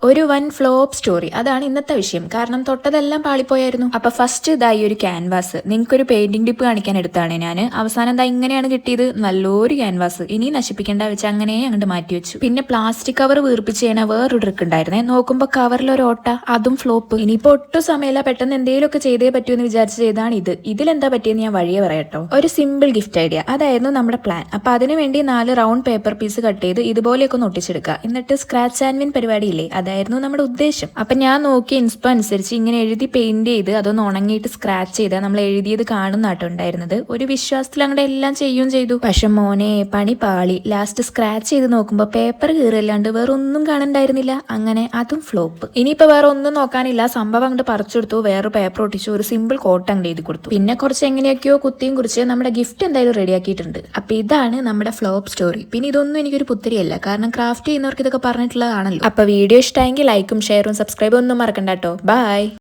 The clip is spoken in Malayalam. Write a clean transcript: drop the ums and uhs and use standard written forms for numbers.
ഒരു വൻ ഫ്ലോപ്പ് സ്റ്റോറി, അതാണ് ഇന്നത്തെ വിഷയം. കാരണം തൊട്ടതെല്ലാം പാളിപ്പോയായിരുന്നു. അപ്പൊ ഫസ്റ്റ് ഇതായി ഒരു ക്യാൻവാസ്, നിങ്ങൾക്കൊരു പെയിന്റിംഗ് ടിപ്പ് കാണിക്കാൻ എടുത്താണ് ഞാൻ. അവസാനം എന്താ ഇങ്ങനെയാണ് കിട്ടിയത്, നല്ലൊരു ക്യാൻവാസ്. ഇനി നശിപ്പിക്കേണ്ട വെച്ച് അങ്ങനെ അങ്ങോട്ട് മാറ്റി വെച്ചു. പിന്നെ പ്ലാസ്റ്റിക് കവർ വീർപ്പിച്ച് ചെയ്യണ വേറൊരു ട്രിക്ക് ഉണ്ടായിരുന്നേ. നോക്കുമ്പോ കവറിൽ ഒരു ഓട്ട, അതും ഫ്ലോപ്പ്. ഇനിയിപ്പോ ഒട്ടും സമയമില്ല, പെട്ടെന്ന് എന്തെങ്കിലുമൊക്കെ ചെയ്തേ പറ്റുമെന്ന് വിചാരിച്ച് ചെയ്താണ് ഇത്. ഇതിലെന്താ പറ്റിയെന്ന് ഞാൻ വഴിയെ പറയട്ടോ. ഒരു സിമ്പിൾ ഗിഫ്റ്റ് ഐഡിയ, അതായിരുന്നു നമ്മുടെ പ്ലാൻ. അപ്പൊ അതിനു വേണ്ടി 4 റൗണ്ട് പേപ്പർ പീസ് കട്ട് ചെയ്ത് ഇതുപോലെയൊക്കെ ഒന്ന് ഒട്ടിച്ചെടുക്കുക. എന്നിട്ട് സ്ക്രാച്ച് ആൻഡ് വിൻ പരിപാടിയില്ലേ, അതായിരുന്നു നമ്മുടെ ഉദ്ദേശം. അപ്പൊ ഞാൻ നോക്കിയ ഇൻസ്പോ അനുസരിച്ച് ഇങ്ങനെ എഴുതി പെയിന്റ് ചെയ്ത് അതൊന്ന് ഉണങ്ങിയിട്ട് സ്ക്രാച്ച് ചെയ്താൽ നമ്മൾ എഴുതിയത് കാണുന്നാട്ടോ ഉണ്ടായിരുന്നത്. ഒരു വിശ്വാസത്തിൽ അങ്ങോട്ട് എല്ലാം ചെയ്യുകയും ചെയ്തു. പക്ഷെ മോനെ, പണി പാളി. ലാസ്റ്റ് സ്ക്രാച്ച് ചെയ്ത് നോക്കുമ്പോ പേപ്പർ കീറല്ലാണ്ട് വേറെ ഒന്നും കാണണ്ടായിരുന്നില്ല. അങ്ങനെ അതും ഫ്ലോപ്പ്. ഇനിയിപ്പോ വേറെ ഒന്നും നോക്കാനില്ല, സംഭവം അങ്ങോട്ട് പറിച്ചെടുത്തു, വേറെ പേപ്പർ ഒട്ടിച്ചു, ഒരു സിമ്പിൾ കോട്ട് അങ്ങോട്ട് എഴുതി കൊടുത്തു. പിന്നെ കുറച്ച് എങ്ങനെയൊക്കെയോ കുത്തിയും കുറിച്ച് നമ്മുടെ ഗിഫ്റ്റ് എന്തായാലും റെഡിയാക്കിയിട്ടുണ്ട്. അപ്പൊ ഇതാണ് നമ്മുടെ ഫ്ലോപ്പ് സ്റ്റോറി. പിന്നെ ഇതൊന്നും എനിക്കൊരു പുത്തിരിയല്ല, കാരണം ക്രാഫ്റ്റ് ചെയ്യുന്നവർക്ക് ഇതൊക്കെ പറഞ്ഞിട്ടുള്ളതാണല്ലോ. അപ്പൊ വീഡിയോ ഇഷ്ടമായെങ്കിൽ ലൈക്കും ഷെയറും സബ്സ്ക്രൈബും ഒന്നും മറക്കണ്ട കേട്ടോ. ബൈ.